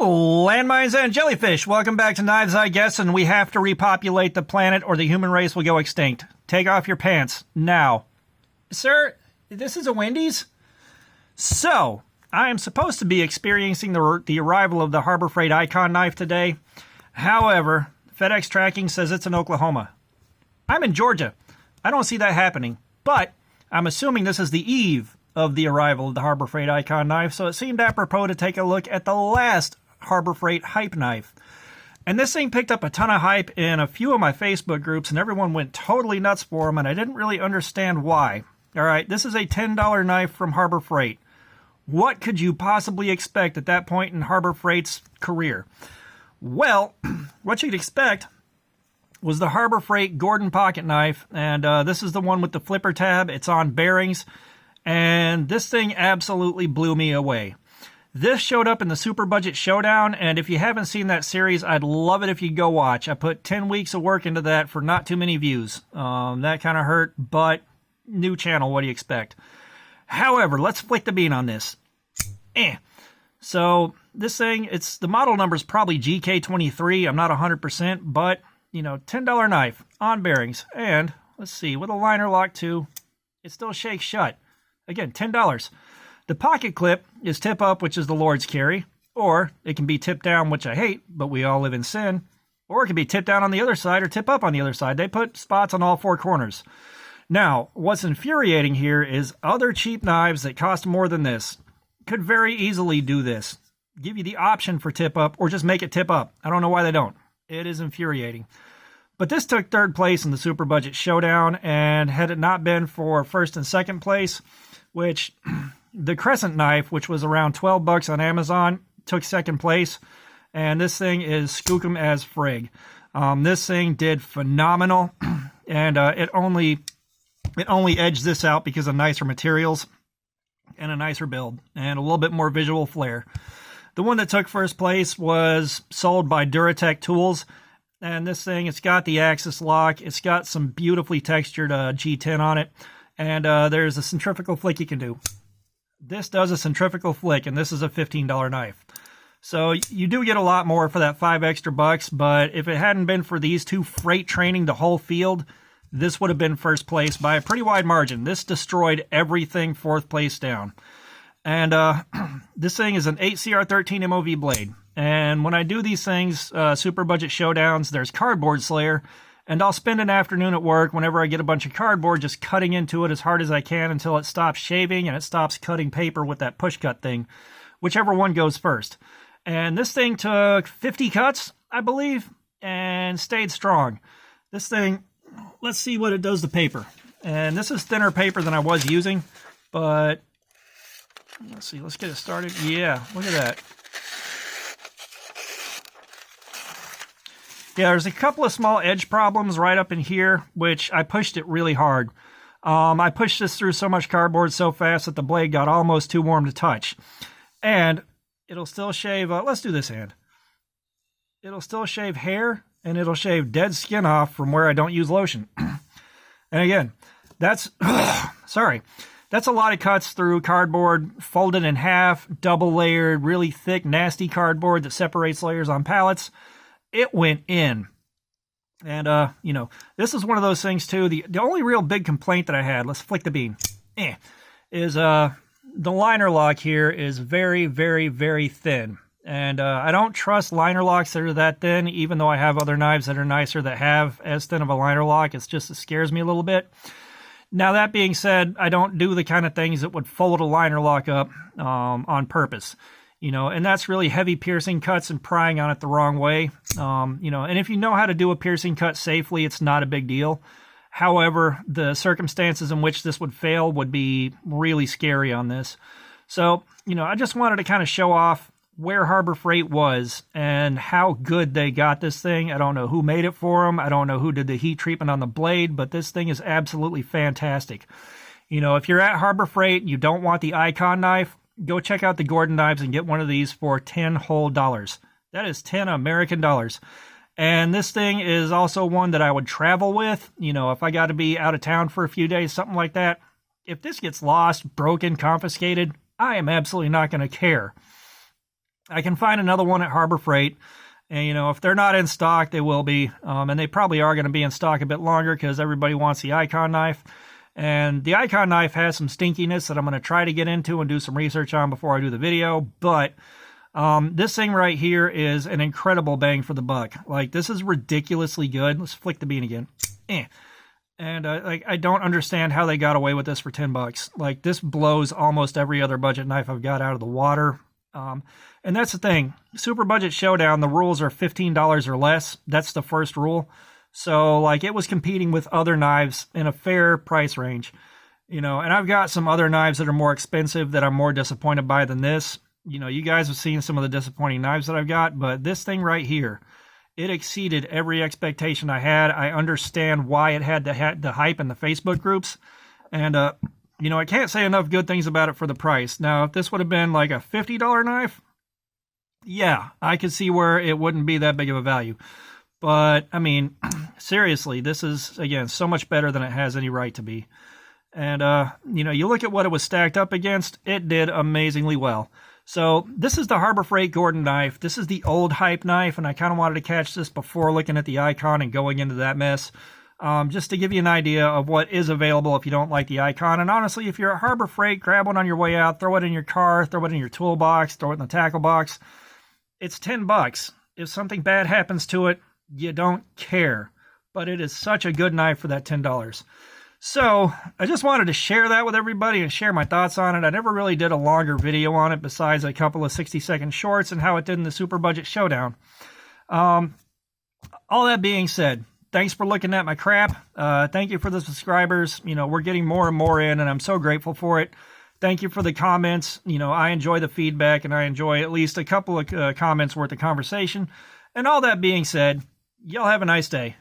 Landmines and jellyfish, welcome back to Knives I Guess, and we have to repopulate the planet or the human race will go extinct. Take off your pants, now. Sir, this is a Wendy's? So, I am supposed to be experiencing the arrival of the Harbor Freight Icon knife today. However, FedEx tracking says it's in Oklahoma. I'm in Georgia. I don't see that happening, but I'm assuming this is the eve of the arrival of the Harbor Freight Icon knife, so it seemed apropos to take a look at the last Harbor Freight hype knife. And this thing picked up a ton of hype in a few of my Facebook groups, and everyone went totally nuts for them, and I didn't really understand why. All right, this is a $10 knife from Harbor Freight. What could you possibly expect at that point in Harbor Freight's career? Well, what you'd expect was the Harbor Freight Gordon pocket knife, and this is the one with the flipper tab. It's on bearings, and this thing absolutely blew me away. This showed up in the Super Budget Showdown, and if you haven't seen that series, I'd love it if you go watch. I put 10 weeks of work into that for not too many views. That kind of hurt, but new channel, what do you expect? However, let's flick the bean on this. So this thing, the model number is probably GK23. I'm not 100%, but, $10 knife on bearings. And, let's see, with a liner lock too, it still shakes shut. Again, $10. The pocket clip is tip up, which is the Lord's carry, or it can be tip down, which I hate, but we all live in sin, or it can be tip down on the other side or tip up on the other side. They put spots on all four corners. Now, what's infuriating here is other cheap knives that cost more than this could very easily do this. Give you the option for tip up or just make it tip up. I don't know why they don't. It is infuriating. But this took third place in the Super Budget Showdown, and had it not been for first and second place, which the Crescent knife, which was around $12 on Amazon, took second place, and this thing is skookum as frig. This thing did phenomenal, and it only edged this out because of nicer materials and a nicer build and a little bit more visual flair. The one that took first place was sold by Duratech Tools, and this thing, it's got the axis lock, it's got some beautifully textured G10 on it, and there's a centrifugal flick you can do. This does a centrifugal flick, and this is a $15 knife. So you do get a lot more for that $5 extra, but if it hadn't been for these two freight training the whole field, this would have been first place by a pretty wide margin. This destroyed everything fourth place down. And this thing is an 8CR13 MOV blade. And when I do these things, Super Budget Showdowns, there's Cardboard Slayer. And I'll spend an afternoon at work whenever I get a bunch of cardboard just cutting into it as hard as I can until it stops shaving and it stops cutting paper with that push cut thing, whichever one goes first. And this thing took 50 cuts, I believe, and stayed strong. This thing, let's see what it does to paper. And this is thinner paper than I was using, but let's see, let's get it started. Yeah, look at that. Yeah, there's a couple of small edge problems right up in here, which I pushed it really hard. I pushed this through so much cardboard so fast that the blade got almost too warm to touch. And it'll still shave, let's do this hand. It'll still shave hair, and it'll shave dead skin off from where I don't use lotion. And again, that's, sorry, that's a lot of cuts through cardboard, folded in half, double layered, really thick, nasty cardboard that separates layers on pallets. It went in. And, this is one of those things, too. The only real big complaint that I had, let's flick the bean, is the liner lock here is very, very, very thin. And I don't trust liner locks that are that thin, even though I have other knives that are nicer that have as thin of a liner lock. It scares me a little bit. Now, that being said, I don't do the kind of things that would fold a liner lock up on purpose. And that's really heavy piercing cuts and prying on it the wrong way. And if you know how to do a piercing cut safely, it's not a big deal. However, the circumstances in which this would fail would be really scary on this. So, I just wanted to kind of show off where Harbor Freight was and how good they got this thing. I don't know who made it for them. I don't know who did the heat treatment on the blade, but this thing is absolutely fantastic. If you're at Harbor Freight, you don't want the Icon knife, go check out the Gordon knives and get one of these for $10 whole. That is 10 American dollars. And this thing is also one that I would travel with. If I got to be out of town for a few days, something like that. If this gets lost, broken, confiscated, I am absolutely not going to care. I can find another one at Harbor Freight. And, you know, if they're not in stock, they will be. And they probably are going to be in stock a bit longer because everybody wants the Icon knife. And the Icon knife has some stinkiness that I'm going to try to get into and do some research on before I do the video. But this thing right here is an incredible bang for the buck. Like, this is ridiculously good. Let's flick the bean again. And like, I don't understand how they got away with this for $10. Like, this blows almost every other budget knife I've got out of the water. And that's the thing. Super Budget Showdown, the rules are $15 or less. That's the first rule. So, like, it was competing with other knives in a fair price range. You know, and I've got some other knives that are more expensive that I'm more disappointed by than this. You know, you guys have seen some of the disappointing knives that I've got, but this thing right here, it exceeded every expectation I had. I understand why it had the hype in the Facebook groups. And, you know, I can't say enough good things about it for the price. Now, if this would have been like a $50 knife, yeah, I could see where it wouldn't be that big of a value. But, I mean, seriously, this is, again, so much better than it has any right to be. And, you know, you look at what it was stacked up against, it did amazingly well. So, this is the Harbor Freight Gordon knife. This is the old hype knife, and I kind of wanted to catch this before looking at the Icon and going into that mess. Just to give you an idea of what is available if you don't like the Icon. And honestly, if you're at Harbor Freight, grab one on your way out, throw it in your car, throw it in your toolbox, throw it in the tackle box. It's $10. If something bad happens to it, you don't care. But it is such a good knife for that $10. So, I just wanted to share that with everybody and share my thoughts on it. I never really did a longer video on it besides a couple of 60-second shorts and how it did in the Super Budget Showdown. All that being said, thanks for looking at my crap. Thank you for the subscribers. You know, we're getting more and more in, and I'm so grateful for it. Thank you for the comments. You know, I enjoy the feedback, and I enjoy at least a couple of comments worth of conversation. And all that being said, y'all have a nice day.